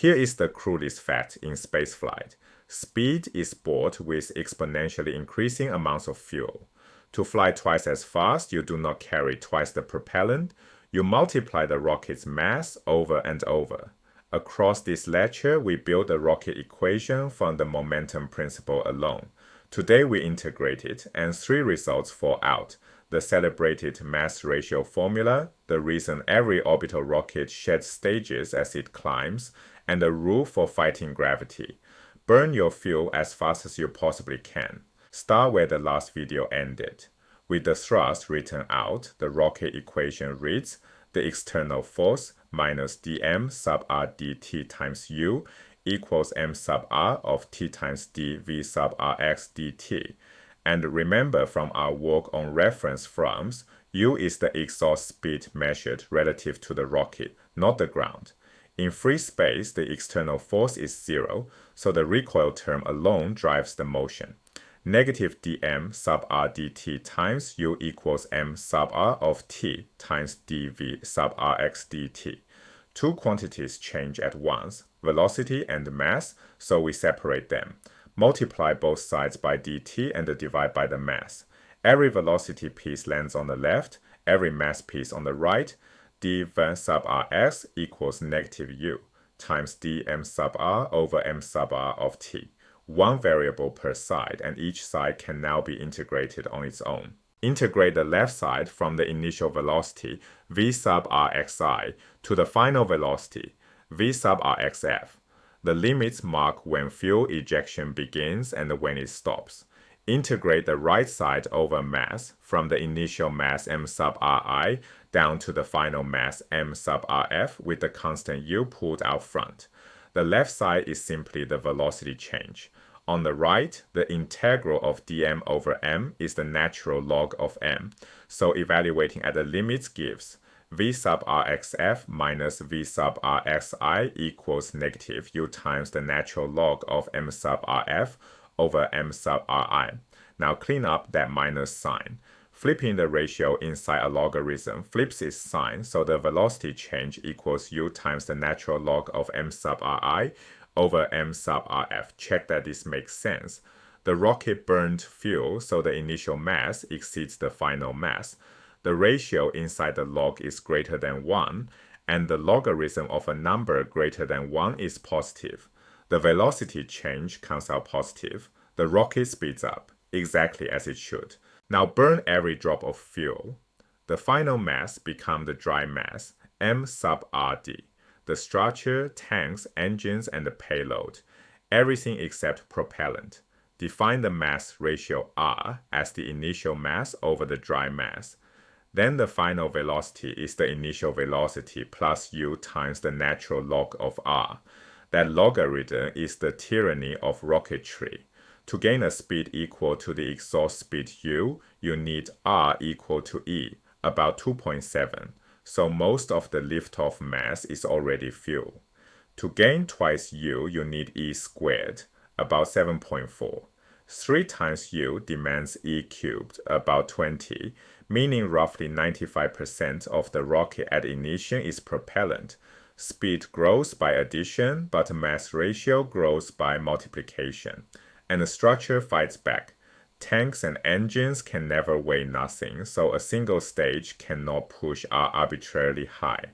Here is the crudest fact in spaceflight. Speed is bought with exponentially increasing amounts of fuel. To fly twice as fast, you do not carry twice the propellant. You multiply the rocket's mass over and over. Across this lecture, we build the rocket equation from the momentum principle alone. Today we integrate it, and 3 results fall out. The celebrated mass ratio formula, the reason every orbital rocket sheds stages as it climbs, and the rule for fighting gravity. Burn your fuel as fast as you possibly can. Start where the last video ended. With the thrust written out, the rocket equation reads the external force minus dm sub r dt times u equals m sub r of t times d v sub rx dt. And remember from our work on reference frames, u is the exhaust speed measured relative to the rocket, not the ground. In free space, the external force is 0, so the recoil term alone drives the motion. Negative dm sub r dt times u equals m sub r of t times dv sub rx dt. Two quantities change at once, velocity and mass, so we separate them. Multiply both sides by dt and divide by the mass. Every velocity piece lands on the left, every mass piece on the right. dv sub rx equals negative u times dm sub r over m sub r of t. One variable per side, and each side can now be integrated on its own. Integrate the left side from the initial velocity v sub rxi to the final velocity v sub rxf. The limits mark when fuel ejection begins and when it stops. Integrate the right side over mass from the initial mass m sub ri down to the final mass m sub rf with the constant u pulled out front. The left side is simply the velocity change. On the right, the integral of dm over m is the natural log of m, so evaluating at the limits gives v sub rxf minus v sub rxi equals negative u times the natural log of m sub rf over m sub ri. Now clean up that minus sign. Flipping the ratio inside a logarithm flips its sign, so the velocity change equals u times the natural log of m sub ri over m sub rf. Check that this makes sense. The rocket burned fuel, so the initial mass exceeds the final mass. The ratio inside the log is greater than 1, and the logarithm of a number greater than 1 is positive. The velocity change comes out positive. The rocket speeds up, exactly as it should. Now burn every drop of fuel. The final mass becomes the dry mass, m sub rd. The structure, tanks, engines, and the payload. Everything except propellant. Define the mass ratio r as the initial mass over the dry mass. Then the final velocity is the initial velocity plus u times the natural log of r. That logarithm is the tyranny of rocketry. To gain a speed equal to the exhaust speed u, you need r equal to e, about 2.7. So most of the liftoff mass is already fuel. To gain twice u, you need e squared, about 7.4. 3 times u demands e cubed, about 20, meaning roughly 95% of the rocket at ignition is propellant. Speed grows by addition, but mass ratio grows by multiplication. And the structure fights back. Tanks and engines can never weigh nothing, so a single stage cannot push R arbitrarily high.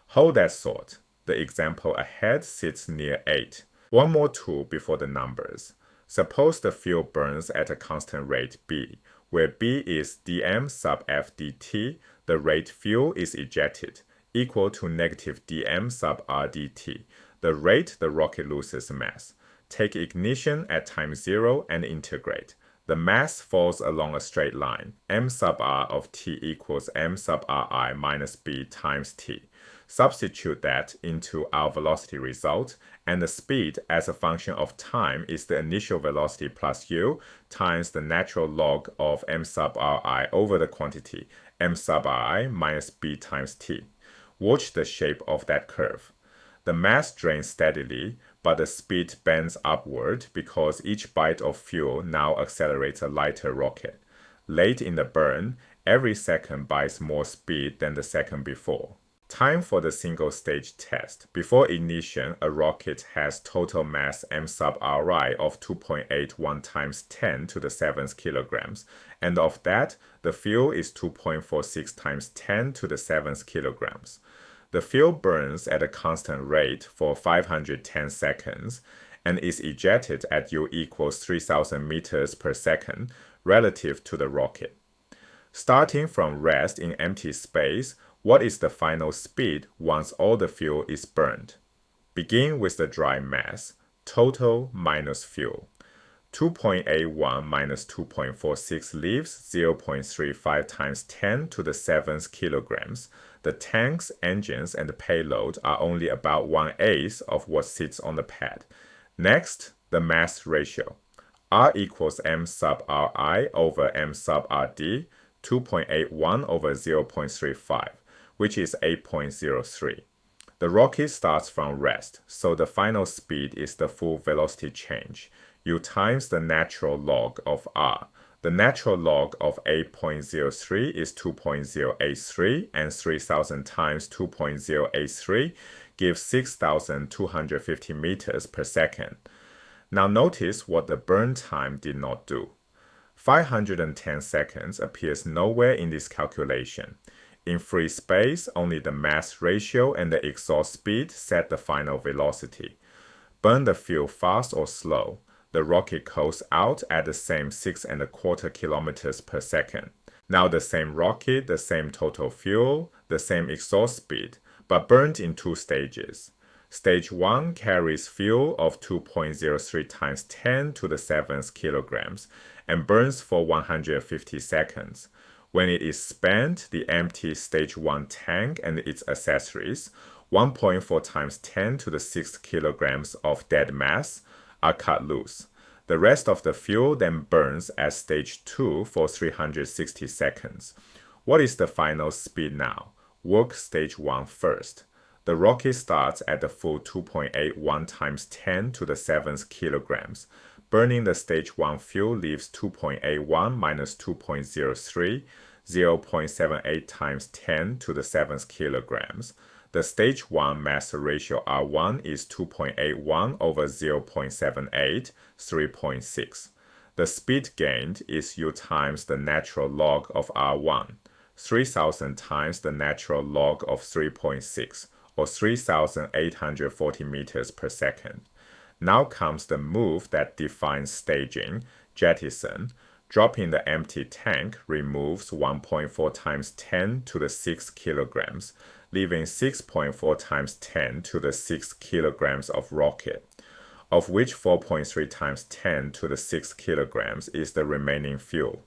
Hold that thought. The example ahead sits near 8. One more tool before the numbers. Suppose the fuel burns at a constant rate b, where b is dm sub f dt, the rate fuel is ejected, equal to negative dm sub r dt, the rate the rocket loses mass. Take ignition at time 0 and integrate. The mass falls along a straight line. M sub r of t equals m sub ri minus b times t. Substitute that into our velocity result, and the speed as a function of time is the initial velocity plus u times the natural log of m sub ri over the quantity m sub ri minus b times t. Watch the shape of that curve. The mass drains steadily, but the speed bends upward because each bite of fuel now accelerates a lighter rocket. Late in the burn, every second buys more speed than the second before. Time for the single-stage test. Before ignition, a rocket has total mass m sub ri of 2.81 times 10 to the 7th kilograms, and of that, the fuel is 2.46 times 10 to the 7th kilograms. The fuel burns at a constant rate for 510 seconds and is ejected at U equals 3,000 meters per second relative to the rocket. Starting from rest in empty space, what is the final speed once all the fuel is burned? Begin with the dry mass, total minus fuel. 2.81 minus 2.46 leaves 0.35 times 10 to the 7th kilograms. The tanks, engines, and the payload are only about 1/8 of what sits on the pad. Next, the mass ratio. R equals m sub Ri over m sub Rd, 2.81 over 0.35, which is 8.03. The rocket starts from rest, so the final speed is the full velocity change. U times the natural log of r. The natural log of 8.03 is 2.083, and 3,000 times 2.083 gives 6,250 meters per second. Now notice what the burn time did not do. 510 seconds appears nowhere in this calculation. In free space, only the mass ratio and the exhaust speed set the final velocity. Burn the fuel fast or slow. The rocket goes out at the same 6.25 kilometers per second. Now the same rocket, the same total fuel, the same exhaust speed, but burned in two stages. Stage 1 carries fuel of 2.03 times 10 to the 7th kilograms and burns for 150 seconds. When it is spent, the empty stage 1 tank and its accessories, 1.4 times 10 to the 6th kilograms of dead mass, are cut loose. The rest of the fuel then burns at stage 2 for 360 seconds. What is the final speed now? Work stage 1 first. The rocket starts at the full 2.81 times 10 to the 7th kilograms. Burning the stage 1 fuel leaves 2.81 minus 2.03, 0.78 times 10 to the 7th kilograms. The stage 1 mass ratio R1 is 2.81 over 0.78, 3.6. The speed gained is U times the natural log of R1, 3,000 times the natural log of 3.6, or 3,840 meters per second. Now comes the move that defines staging, jettison. Dropping the empty tank removes 1.4 times 10 to the 6th kilograms, leaving 6.4 times 10 to the 6th kilograms of rocket, of which 4.3 times 10 to the 6th kilograms is the remaining fuel.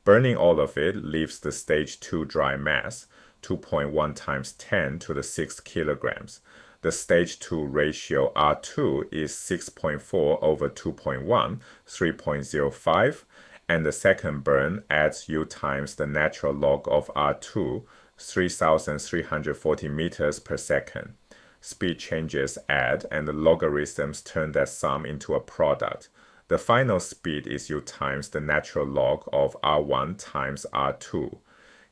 Burning all of it leaves the stage 2 dry mass, 2.1 times 10 to the 6th kilograms. The stage 2 ratio R2 is 6.4 over 2.1, 3.05, and the second burn adds U times the natural log of R2, 3,340 meters per second. Speed changes add and the logarithms turn that sum into a product. The final speed is U times the natural log of R1 times R2.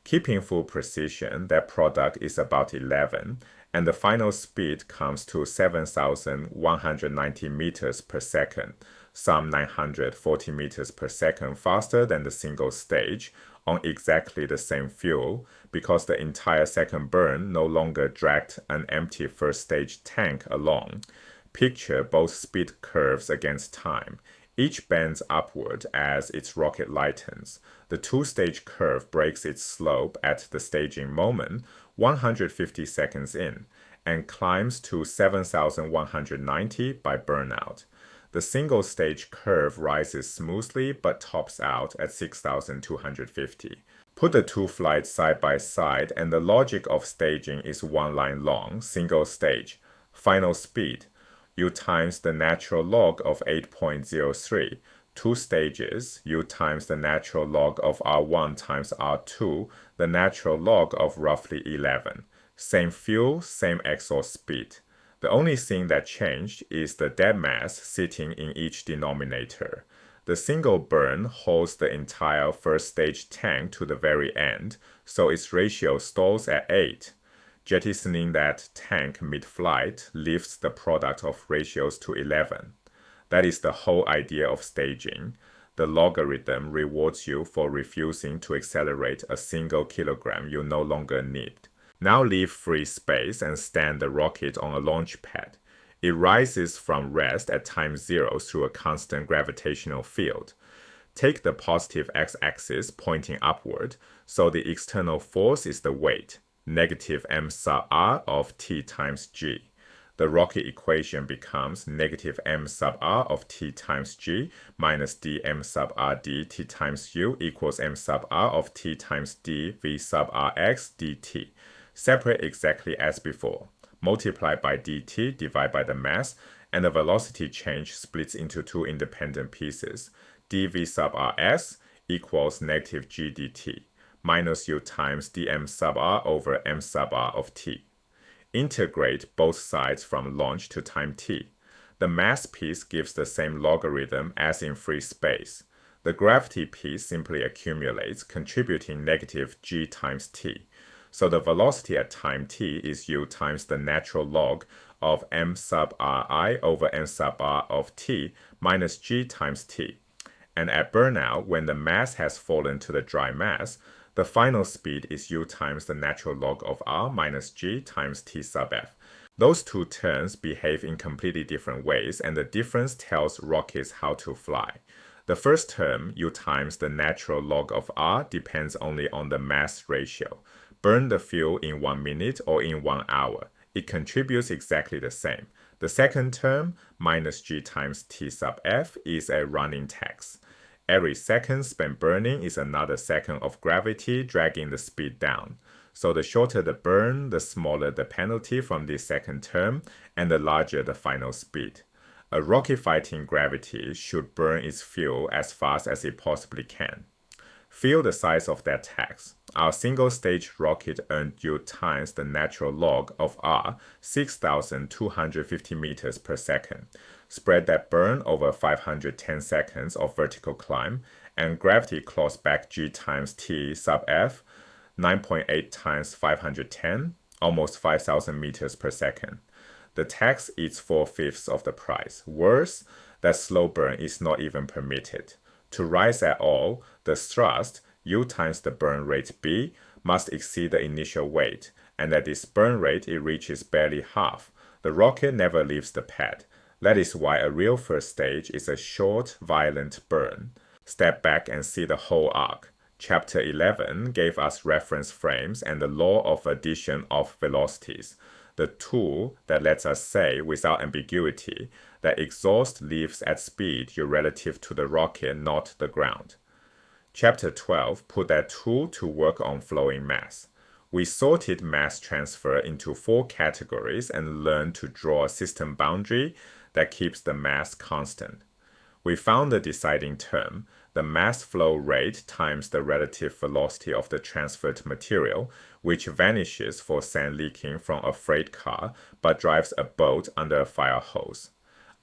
Keeping full precision, that product is about 11, and the final speed comes to 7,190 meters per second, some 940 meters per second faster than the single stage, on exactly the same fuel, because the entire second burn no longer dragged an empty first stage tank along. Picture both speed curves against time. Each bends upward as its rocket lightens. The two-stage curve breaks its slope at the staging moment, 150 seconds in, and climbs to 7,190 by burnout. The single-stage curve rises smoothly but tops out at 6,250. Put the two flights side by side and the logic of staging is one line long, single stage. Final speed. U times the natural log of 8.03. Two stages, U times the natural log of R1 times R2, the natural log of roughly 11. Same fuel, same exhaust speed. The only thing that changed is the dead mass sitting in each denominator. The single burn holds the entire first stage tank to the very end, so its ratio stalls at 8. Jettisoning that tank mid-flight lifts the product of ratios to 11. That is the whole idea of staging. The logarithm rewards you for refusing to accelerate a single kilogram you no longer need. Now leave free space and stand the rocket on a launch pad. It rises from rest at time 0 through a constant gravitational field. Take the positive x-axis pointing upward, so the external force is the weight, negative m sub r of t times g. The rocket equation becomes negative m sub r of t times g minus dm sub r dt times u equals m sub r of t times d v sub rx dt. Separate exactly as before. Multiply by dt, divide by the mass, and the velocity change splits into two independent pieces. dv sub rs equals negative g dt, minus u times dm sub r over m sub r of t. Integrate both sides from launch to time t. The mass piece gives the same logarithm as in free space. The gravity piece simply accumulates, contributing negative g times t. So the velocity at time t is u times the natural log of m sub ri over m sub r of t minus g times t. And at burnout, when the mass has fallen to the dry mass, the final speed is u times the natural log of r minus g times t sub f. Those two terms behave in completely different ways, and the difference tells rockets how to fly. The first term, u times the natural log of r, depends only on the mass ratio. Burn the fuel in 1 minute or in 1 hour. It contributes exactly the same. The second term, minus g times t sub f, is a running tax. Every second spent burning is another second of gravity dragging the speed down. So the shorter the burn, the smaller the penalty from this second term, and the larger the final speed. A rocket fighting gravity should burn its fuel as fast as it possibly can. Feel the size of that tax. Our single-stage rocket earned u times the natural log of r, 6,250 meters per second. Spread that burn over 510 seconds of vertical climb, and gravity claws back g times t sub f, 9.8 times 510, almost 5,000 meters per second. The tax eats 4/5 of the price. Worse, that slow burn is not even permitted. To rise at all, the thrust, u times the burn rate b, must exceed the initial weight, and at this burn rate it reaches barely half. The rocket never leaves the pad. That is why a real first stage is a short, violent burn. Step back and see the whole arc. Chapter 11 gave us reference frames and the law of addition of velocities, the tool that lets us say without ambiguity that exhaust leaves at speed u relative to the rocket, not the ground. Chapter 12 put that tool to work on flowing mass. We sorted mass transfer into 4 categories and learned to draw a system boundary that keeps the mass constant. We found the deciding term, the mass flow rate times the relative velocity of the transferred material, which vanishes for sand leaking from a freight car but drives a boat under a fire hose.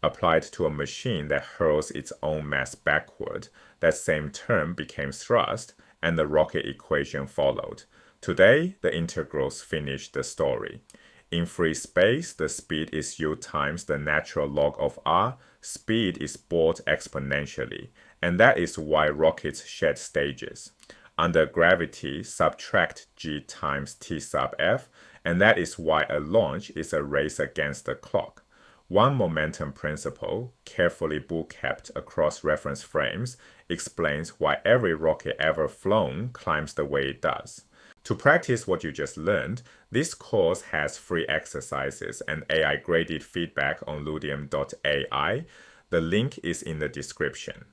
Applied to a machine that hurls its own mass backward, that same term became thrust, and the rocket equation followed. Today, the integrals finish the story. In free space, the speed is u times the natural log of r. Speed is brought exponentially, and that is why rockets shed stages. Under gravity, subtract g times t sub f, and that is why a launch is a race against the clock. One momentum principle, carefully bookkept across reference frames, explains why every rocket ever flown climbs the way it does. To practice what you just learned, this course has free exercises and AI-graded feedback on ludium.ai. The link is in the description.